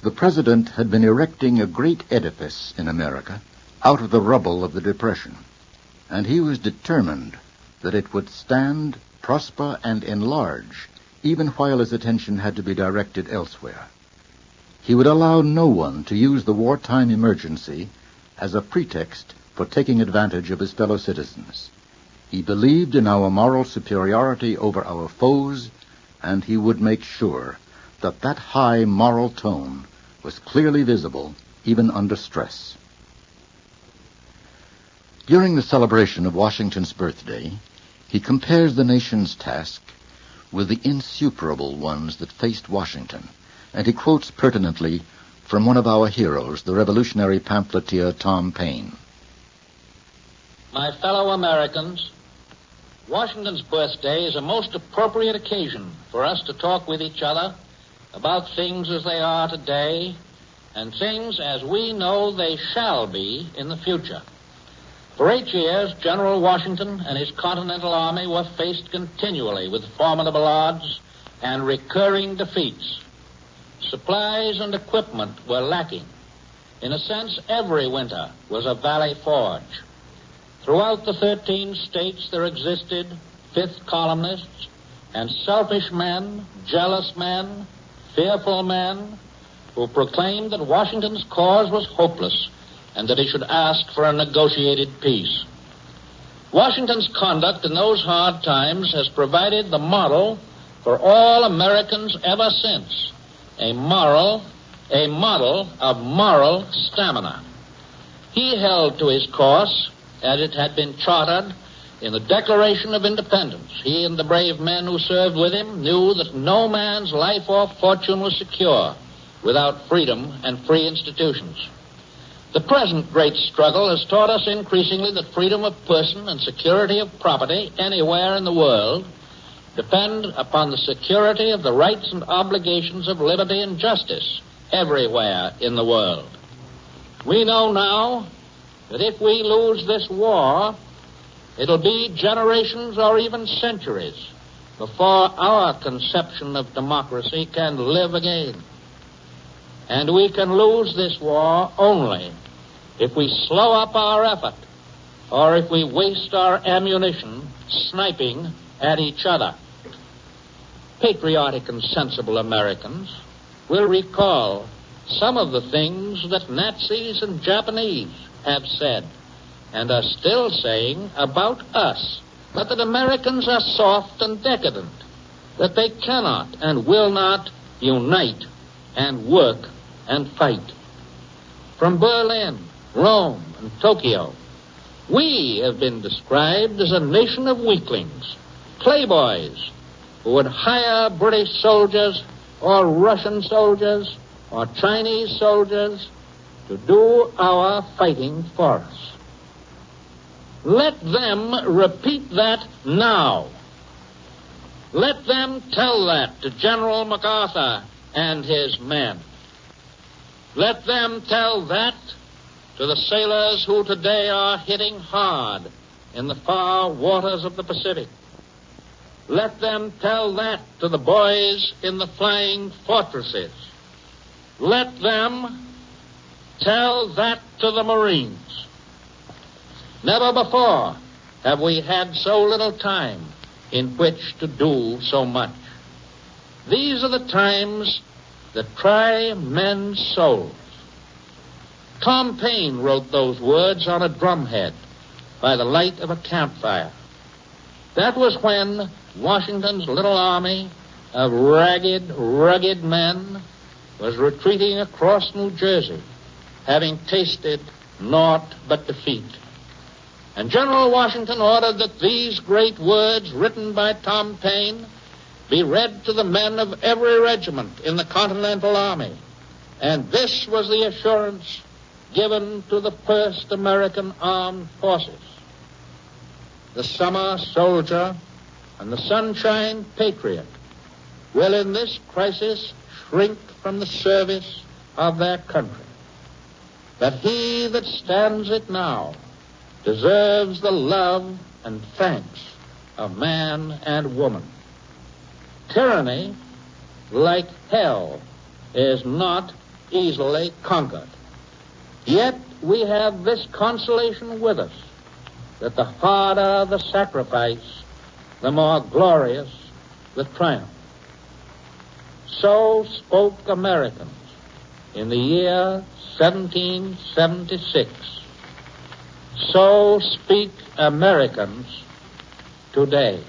The President had been erecting a great edifice in America out of the rubble of the Depression, and he was determined that it would stand, prosper, and enlarge, even while his attention had to be directed elsewhere. He would allow no one to use the wartime emergency as a pretext for taking advantage of his fellow citizens. He believed in our moral superiority over our foes, and he would make sure that that high moral tone was clearly visible even under stress. During the celebration of Washington's birthday, he compares the nation's task with the insuperable ones that faced Washington, and he quotes pertinently from one of our heroes, the revolutionary pamphleteer Tom Paine. My fellow Americans, Washington's birthday is a most appropriate occasion for us to talk with each other about things as they are today and things as we know they shall be in the future. For 8 years, General Washington and his Continental Army were faced continually with formidable odds and recurring defeats. Supplies and equipment were lacking. In a sense, every winter was a valley forge. Throughout the 13 states there existed fifth columnists and selfish men, jealous men, fearful men, who proclaimed that Washington's cause was hopeless and that he should ask for a negotiated peace. Washington's conduct in those hard times has provided the model for all Americans ever since, a model of moral stamina. He held to his course as it had been chartered in the Declaration of Independence. He and the brave men who served with him knew that no man's life or fortune was secure without freedom and free institutions. The present great struggle has taught us increasingly that freedom of person and security of property anywhere in the world depend upon the security of the rights and obligations of liberty and justice everywhere in the world. We know now that if we lose this war, it'll be generations or even centuries before our conception of democracy can live again. And we can lose this war only if we slow up our effort or if we waste our ammunition sniping at each other. Patriotic and sensible Americans will recall some of the things that Nazis and Japanese have said and are still saying about us, but that Americans are soft and decadent, that they cannot and will not unite and work and fight. From Berlin, Rome, and Tokyo, we have been described as a nation of weaklings, playboys, who would hire British soldiers or Russian soldiers or Chinese soldiers to do our fighting for us. Let them repeat that now. Let them tell that to General MacArthur and his men. Let them tell that to the sailors who today are hitting hard in the far waters of the Pacific. Let them tell that to the boys in the flying fortresses. Let them tell that to the Marines. Never before have we had so little time in which to do so much. These are the times that try men's souls. Tom Paine wrote those words on a drumhead by the light of a campfire. That was when Washington's little army of ragged, rugged men was retreating across New Jersey, having tasted naught but defeat. And General Washington ordered that these great words written by Tom Paine be read to the men of every regiment in the Continental Army. And this was the assurance given to the first American armed forces. The summer soldier and the sunshine patriot will in this crisis shrink from the service of their country. But he that stands it now deserves the love and thanks of man and woman. Tyranny, like hell, is not easily conquered. Yet we have this consolation with us, that the harder the sacrifice, the more glorious the triumph. So spoke Americans in the year 1776. So speak Americans today.